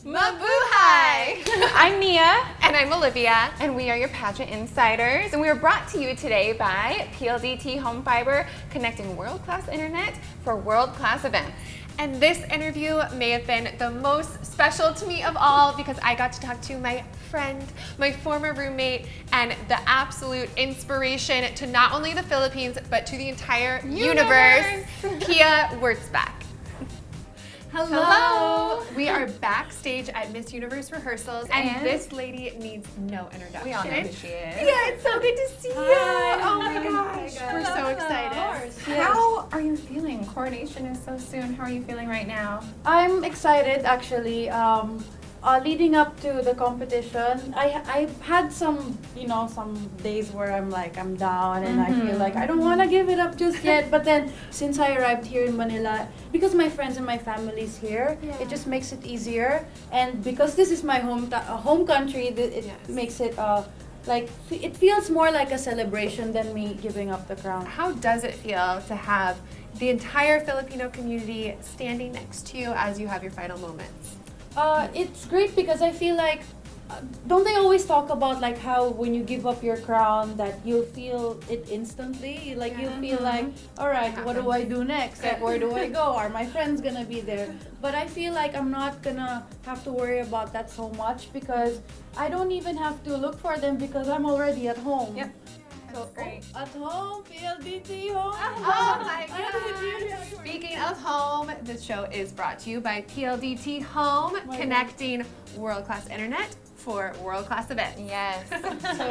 Mabuhay! I'm Nia. And I'm Olivia. And we are your pageant insiders. And we are brought to you today by PLDT Home Fiber, connecting world-class internet for world-class events. And this interview may have been the most special to me of all because I got to talk to my friend, my former roommate, and the absolute inspiration to not only the Philippines, but to the entire universe, Pia Wurtzbach. Hello. We are backstage at Miss Universe rehearsals, and this lady needs no introduction. We all know who she is. Yeah, it's so good to see you. Oh my gosh, we're so excited. How are you feeling? Coronation is so soon. How are you feeling right now? I'm excited actually. Leading up to the competition, I've had some days where I'm down and I feel like I don't want to give it up just yet. But then since I arrived here in Manila, because my friends and my family's here, it just makes it easier. And because this is my home country, it makes it it feels more like a celebration than me giving up the crown. How does it feel to have the entire Filipino community standing next to you as you have your final moments? It's great because I feel like, don't they always talk about like how when you give up your crown that you'll feel it instantly? Like you'll feel like, all right, what do I do next? Like where do I go? Are my friends gonna be there? But I feel like I'm not gonna have to worry about that so much because I don't even have to look for them because I'm already at home. Yep. So great. At home, PLDT home. Oh my gosh! Speaking of home, this show is brought to you by PLDT Home, connecting world-class internet for world-class events. Yes.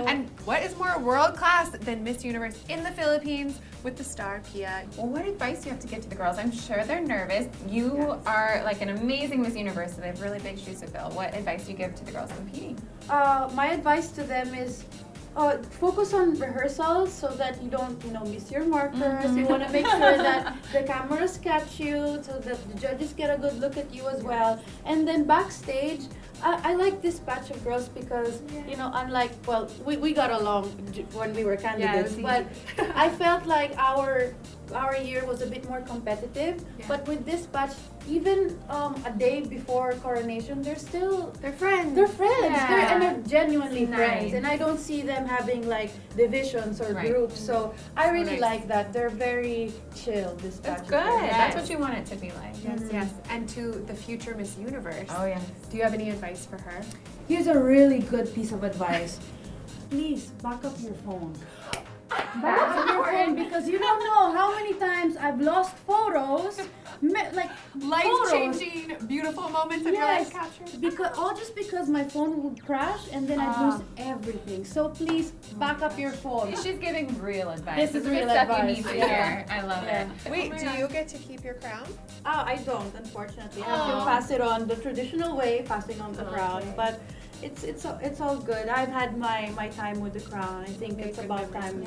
And what is more world-class than Miss Universe in the Philippines with the star Pia? Well, what advice do you have to give to the girls? I'm sure they're nervous. You are like an amazing Miss Universe, so they have really big shoes to fill. What advice do you give to the girls competing? My advice to them is focus on rehearsals so that you don't, miss your markers. You want to make sure that the cameras catch you so that the judges get a good look at you as well. And then backstage, I like this batch of girls because, unlike, we got along when we were candidates, but I felt like our year was a bit more competitive. But with this batch, even a day before coronation, they're friends. They're friends. Yeah. They're genuinely friends, Nice. and I don't see them having like divisions or groups. So I really like that. They're very chill. This batch. That's good. Of girls. That's what you want it to be like. Yes. And to the future Miss Universe. Oh, yes. Do you have any advice for her? Here's a really good piece of advice. Please back up your phone. Back up your phone because you don't know how many times I've lost photos, Life-changing, beautiful moments of your life captured. Because my phone would crash and then I'd lose everything. So please back up your phone. She's giving real advice. This is the real stuff advice. you need to hear. I love it. Wait, do you get to keep your crown? I don't, unfortunately. I have to pass it on the traditional way, passing on the crown. But it's all good. I've had my time with the crown. I think it's about time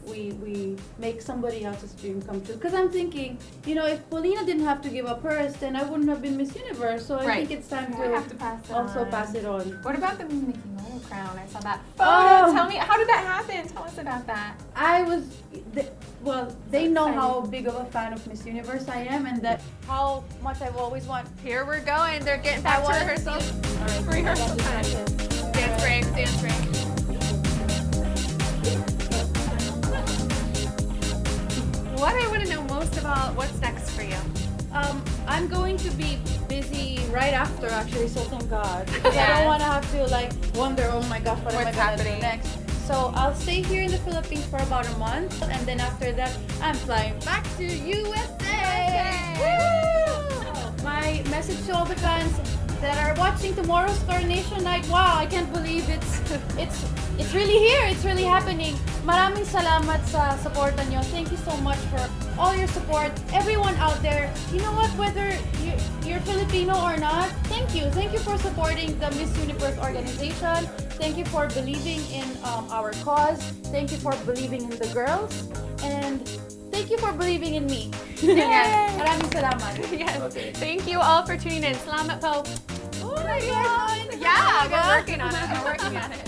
we make somebody else's dream come true. Because I'm thinking, if Paulina didn't have to give up hers, then I wouldn't have been Miss Universe. So I think it's time to pass it on. What about the Mickey Mouse crown? I saw that photo. Tell me, how did that happen? Tell us about that. They know how big of a fan of Miss Universe I am, and that how much I've always wanted. Here we're going. They're getting back to rehearsal. Rehearsal time. Dance break, dance break. What I want to know most of all, what's next for you? I'm going to be busy right after, actually, so thank God. Because I don't want to have to wonder, oh my gosh, what am I going to do next? So I'll stay here in the Philippines for about a month, and then after that, I'm flying back to USA! Woo! My message to all the fans that are watching tomorrow's coronation night, wow, I can't believe it's really here, it's really happening. Maraming salamat sa supportan nyo. Thank you so much for all your support. Everyone out there, you know what, whether you're Filipino or not, thank you. Thank you for supporting the Miss Universe organization. Thank you for believing in our cause. Thank you for believing in the girls. And thank you for believing in me. Yes. Maraming salamat. Yes. Okay. Thank you all for tuning in. Salamat po. Oh my God. Yeah, we're working on it. We're working on it.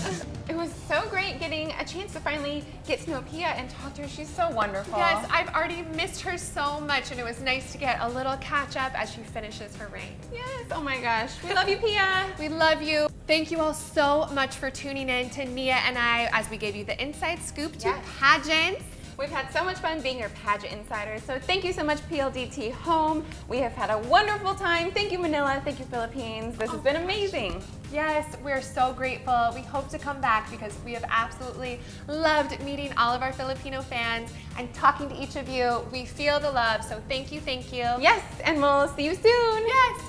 It was so great getting a chance to finally get to know Pia and talk to her. She's so wonderful. Yes, I've already missed her so much, and it was nice to get a little catch up as she finishes her reign. Yes, oh my gosh. We love you, Pia. We love you. Thank you all so much for tuning in to Nia and I as we gave you the inside scoop to pageants. We've had so much fun being your pageant insiders, so thank you so much, PLDT Home. We have had a wonderful time. Thank you, Manila. Thank you, Philippines. This has been amazing. Yes, we're so grateful. We hope to come back because we have absolutely loved meeting all of our Filipino fans and talking to each of you. We feel the love, so thank you, thank you. Yes, and we'll see you soon. Yes.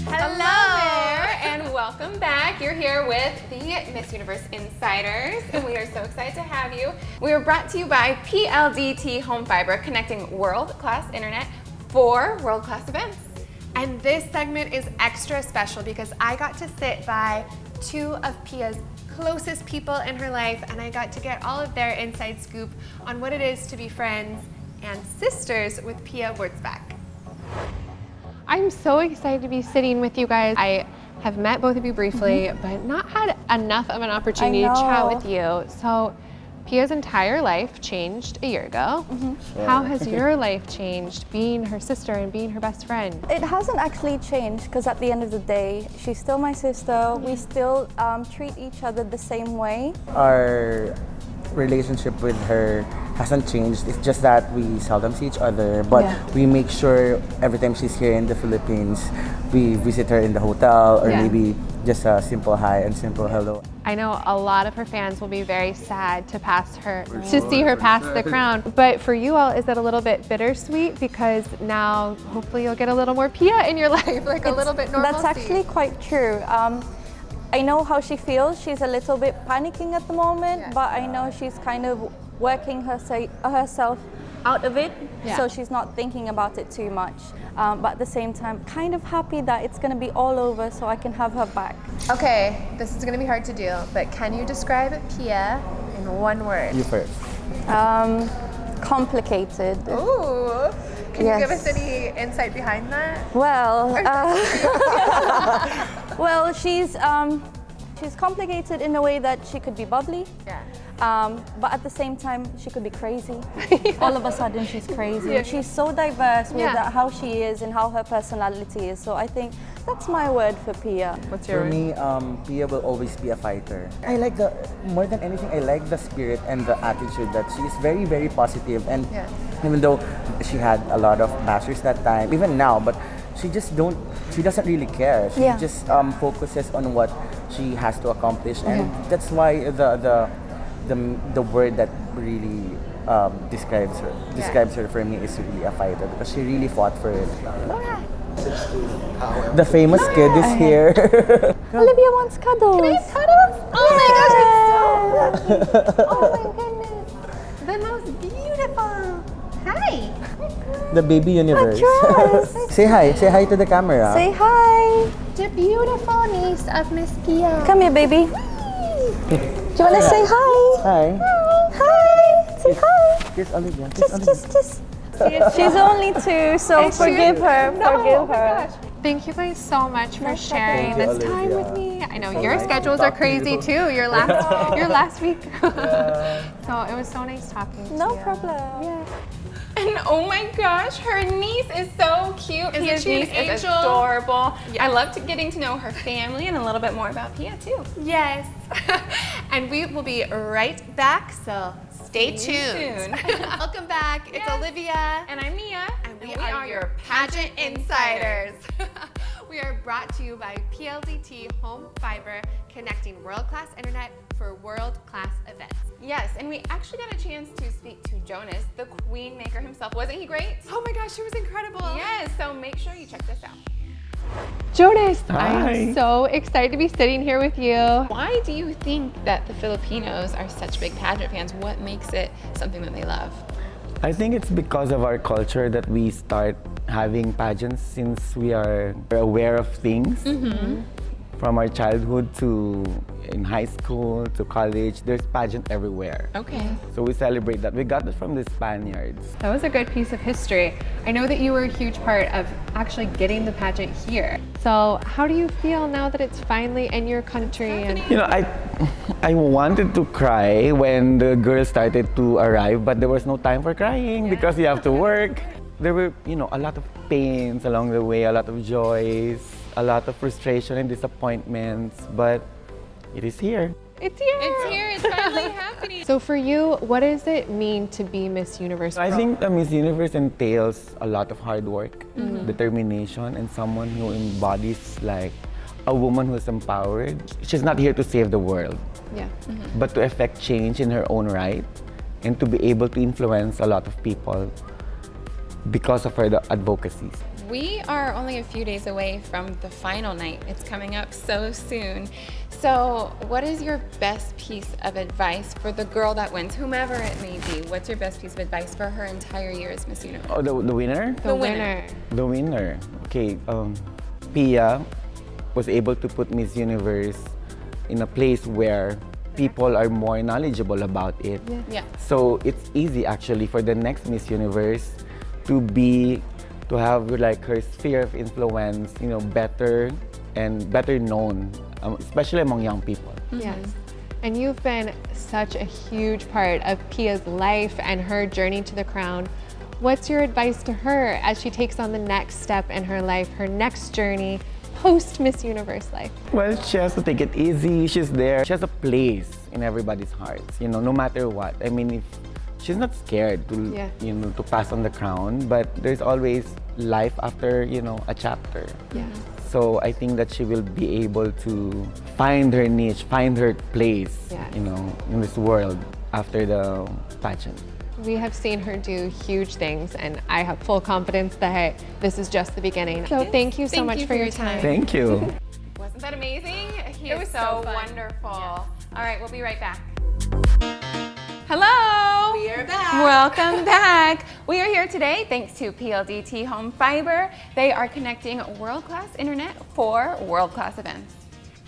Hello there, and welcome back. You're here with the Miss Universe Insiders, and we are so excited to have you. We are brought to you by PLDT Home Fiber, connecting world-class internet for world-class events. And this segment is extra special because I got to sit by two of Pia's closest people in her life, and I got to get all of their inside scoop on what it is to be friends and sisters with Pia Wurtzbach. I'm so excited to be sitting with you guys. I have met both of you briefly, but not had enough of an opportunity to chat with you. So Pia's entire life changed a year ago. How has your life changed being her sister and being her best friend? It hasn't actually changed because at the end of the day, she's still my sister. We still treat each other the same way. Our relationship with her hasn't changed. It's just that we seldom see each other, but we make sure every time she's here in the Philippines, we visit her in the hotel or maybe just a simple hi and simple hello. I know a lot of her fans will be very sad to see her pass the crown. But for you all, is that a little bit bittersweet because now hopefully you'll get a little more Pia in your life, like a little bit normalcy? That's actually quite true. I know how she feels. She's a little bit panicking at the moment, but I know she's kind of working herself out of it, so she's not thinking about it too much. But at the same time, kind of happy that it's going to be all over so I can have her back. Okay, this is going to be hard to do, but can you describe Pia in one word? You first. Complicated. Ooh, can you give us any insight behind that? Well, well, she's complicated in a way that she could be bubbly. But at the same time, she could be crazy. All of a sudden, she's crazy. She's so diverse with how she is and how her personality is. So I think that's my word for Pia. What's your For me, Pia will always be a fighter. I like more than anything, I like the spirit and the attitude that she is very, very positive. And even though she had a lot of bashers that time, even now, but she doesn't really care. She just focuses on what she has to accomplish. And that's why the word that really describes her for me is really a fighter because she really fought for it. The famous kid is here. Olivia wants cuddles. Can I have cuddles? Oh my gosh, it's so lucky. Oh my goodness. The most beautiful. Hi. The baby universe. Say hi to the camera. Say hi. The beautiful niece of Miss Pia. Come here, baby. Do you want to say hi? Hi. Hi. Say hi. Kiss Olivia. Kiss Olivia. Kiss. She's only 2, so forgive her. Forgive her. Thank you guys so much for sharing Thank you, this time Olivia. with me. I know So your nice schedules to are talk to crazy you. too. Your last week. So it was so nice talking to you. No problem. Yeah. And oh my gosh, her niece is so cute. Isn't Pia's she an niece is angel? adorable. I loved getting to know her family and a little bit more about Pia too. Yes. And we will be right back, so stay tuned. Welcome back. It's Olivia. And I'm Nia. And we are your pageant insiders. We are brought to you by PLDT Home Fiber, connecting world-class internet for world-class events. Yes, and we actually got a chance to speak to Jonas, the queen maker himself. Wasn't he great? Oh my gosh, she was incredible. Yes, so make sure you check this out. Jonas, I Hi. am so excited to be sitting here with you. Why do you think that the Filipinos are such big pageant fans? What makes it something that they love? I think it's because of our culture that we start having pageants since we are aware of things. From our childhood to in high school to college, there's pageant everywhere. Okay. So we celebrate that. We got it from the Spaniards. That was a good piece of history. I know that you were a huge part of actually getting the pageant here. So how do you feel now that it's finally in your country? And You know, I wanted to cry when the girls started to arrive, but there was no time for crying because you have to work. There were, a lot of pains along the way, a lot of joys, a lot of frustration and disappointments, but it is here. it's here. It's here. It's finally happening. So for you, what does it mean to be Miss Universe? I think the Miss Universe entails a lot of hard work, determination, and someone who embodies like a woman who is empowered. She's not here to save the world, Yeah. but to effect change in her own right and to be able to influence a lot of people because of her advocacies. We are only a few days away from the final night. It's coming up so soon. So what is your best piece of advice for the girl that wins, whomever it may be? What's your best piece of advice for her entire year as Miss Universe? Oh, the winner? The winner. The winner. Okay, Pia was able to put Miss Universe in a place where people are more knowledgeable about it. Yeah. So it's easy actually for the next Miss Universe to have like her sphere of influence, better and better known, especially among young people. Yes. And you've been such a huge part of Pia's life and her journey to the crown. What's your advice to her as she takes on the next step in her life, her next journey, post Miss Universe life? Well, she has to take it easy. She's there. She has a place in everybody's hearts, no matter what. I mean, if she's not scared to, to pass on the crown, but there's always life after, a chapter. Yeah. So I think that she will be able to find her niche, find her place, in this world after the pageant. We have seen her do huge things, and I have full confidence that this is just the beginning. So thank you so much for your time. Thank you. Wasn't that amazing? He It is was so so fun. wonderful. All right, we'll be right back. Hello. We are back. Welcome back. We are here today thanks to PLDT Home Fiber. They are connecting world-class internet for world-class events.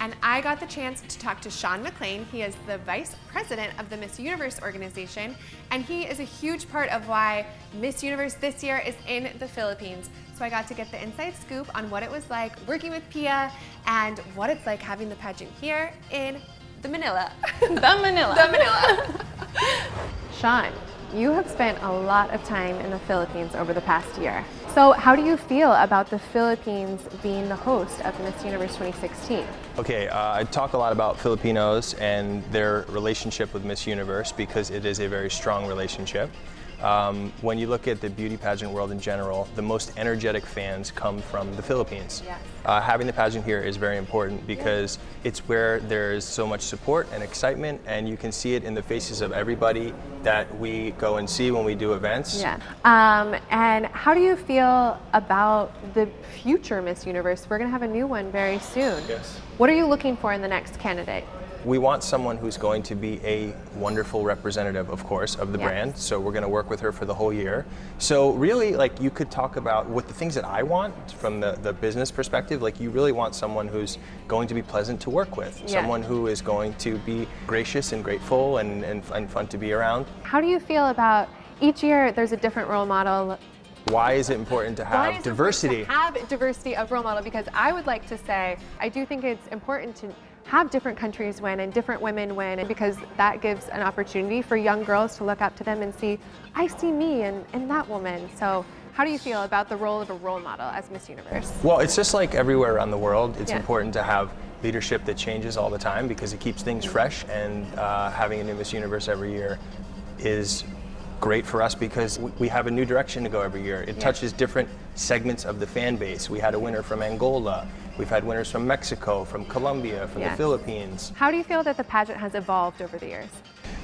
And I got the chance to talk to Sean McLean. He is the vice president of the Miss Universe organization, and he is a huge part of why Miss Universe this year is in the Philippines. So I got to get the inside scoop on what it was like working with Pia and what it's like having the pageant here in the Manila. The Manila. Sean, you have spent a lot of time in the Philippines over the past year. So how do you feel about the Philippines being the host of Miss Universe 2016? Okay, I talk a lot about Filipinos and their relationship with Miss Universe because it is a very strong relationship. When you look at the beauty pageant world in general, the most energetic fans come from the Philippines. Yes. Having the pageant here is very important because it's where there's so much support and excitement, and you can see it in the faces of everybody that we go and see when we do events. Yeah. And how do you feel about the future Miss Universe? We're going to have a new one very soon. Yes. What are you looking for in the next candidate? We want someone who's going to be a wonderful representative, of course, of the Yes. brand. So we're going to work with her for the whole year. So really, like, you could talk about what the things that I want from the business perspective. Like, you really want someone who's going to be pleasant to work with, Yes. someone who is going to be gracious and grateful and fun to be around. How do you feel about each year there's a different role model? Why is it important to Why have is it diversity? important to have diversity of role model? Because I would like to say, I do think it's important to have different countries win and different women win, because that gives an opportunity for young girls to look up to them and see, I see me in that woman. So how do you feel about the role of a role model as Miss Universe? Well, it's just like everywhere around the world. It's Yeah. important to have leadership that changes all the time because it keeps things fresh, and having a new Miss Universe every year is great for us because we have a new direction to go every year. It touches different segments of the fan base. We had a winner from Angola. We've had winners from Mexico, from Colombia, from the Philippines. How do you feel that the pageant has evolved over the years?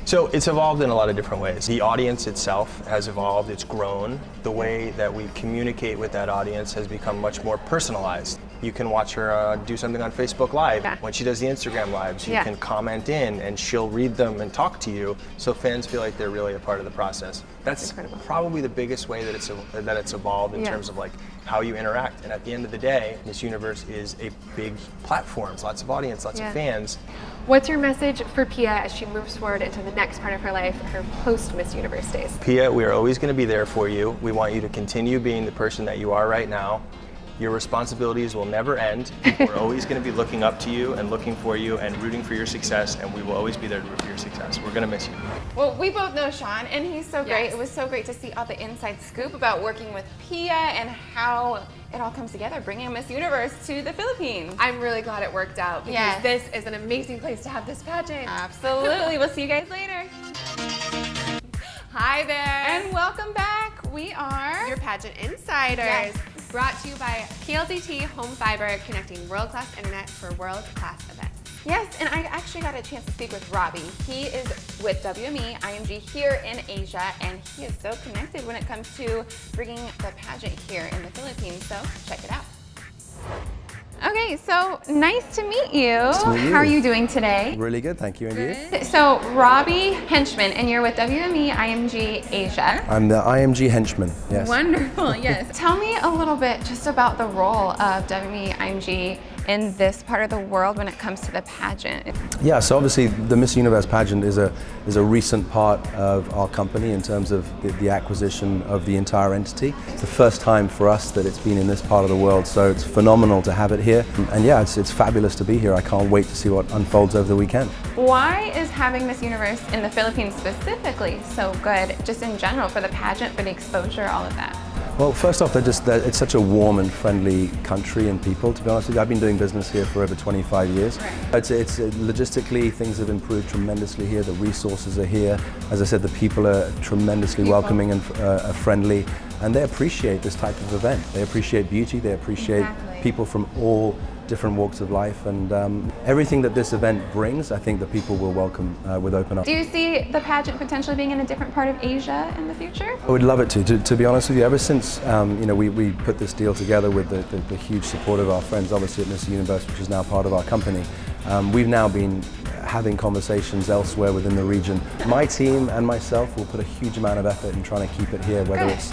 So it's evolved in a lot of different ways. The audience itself has evolved, it's grown. The way that we communicate with that audience has become much more personalized. You can watch her do something on Facebook Live. Yeah. When she does the Instagram Lives, you Yeah. can comment in and she'll read them and talk to you, so fans feel like they're really a part of the process. That's incredible. probably the biggest way that it's evolved in Yeah. terms of like how you interact. And at the end of the day, Miss Universe is a big platform, lots of audience, lots Yeah. of fans. What's your message for Pia as she moves forward into the next part of her life, her post-Miss Universe days? Pia, we are always going to be there for you. We want you to continue being the person that you are right now. Your responsibilities will never end. We're always going to be looking up to you and looking for you and rooting for your success, and we will always be there to root for your success. We're going to miss you. Well, we both know Sean, and he's so great. Yes. It was so great to see all the inside scoop about working with Pia and how it all comes together, bringing Miss Universe to the Philippines. I'm really glad it worked out because Yes. this is an amazing place to have this pageant. Absolutely. We'll see you guys later. Hi there. And welcome back. We are Your pageant insiders. Yes. Brought to you by PLDT Home Fiber, connecting world-class internet for world-class events. Yes, and I actually got a chance to speak with Robbie. He is with WME IMG here in Asia, and he is so connected when it comes to bringing the pageant here in the Philippines, so check it out. Okay, so nice to meet you. to meet you. How are you doing today? Really good, thank you. And you? So Robbie Henchman, and you're with WME IMG Asia. I'm the IMG henchman, yes. Wonderful, yes. Tell me a little bit just about the role of WME IMG in this part of the world when it comes to the pageant. Yeah, so obviously the Miss Universe pageant is a recent part of our company in terms of the acquisition of the entire entity. It's the first time for us that it's been in this part of the world, so it's phenomenal to have it here. And yeah, it's fabulous to be here. I can't wait to see what unfolds over the weekend. Why is having Miss Universe in the Philippines specifically so good, just in general, for the pageant, for the exposure, all of that? Well, first off, it's such a warm and friendly country and people, to be honest with you. I've been doing business here for over 25 years. Right. It's logistically, things have improved tremendously here. The resources are here. As I said, the people are tremendously welcoming and friendly, and they appreciate this type of event. They appreciate beauty, they appreciate people from all different walks of life, and everything that this event brings, I think that people will welcome with open arms. Do you see the pageant potentially being in a different part of Asia in the future? I would love it to be honest with you. Ever since we put this deal together with the huge support of our friends, obviously at Miss Universe, which is now part of our company, we've now been having conversations elsewhere within the region. My team and myself will put a huge amount of effort in trying to keep it here, whether it's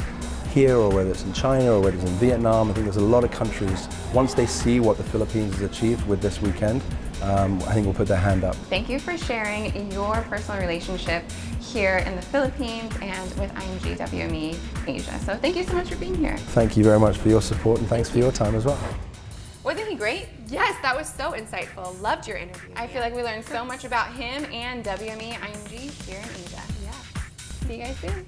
here or whether it's in China or whether it's in Vietnam. I think there's a lot of countries, once they see what the Philippines has achieved with this weekend, I think we'll put their hand up. Thank you for sharing your personal relationship here in the Philippines and with IMG WME Asia. So thank you so much for being here. Thank you very much for your support, and thanks for your time as well. Wasn't he great? Yes, that was so insightful. Loved your interview. I feel like we learned so much about him and WME IMG here in Asia. Yeah. See you guys soon.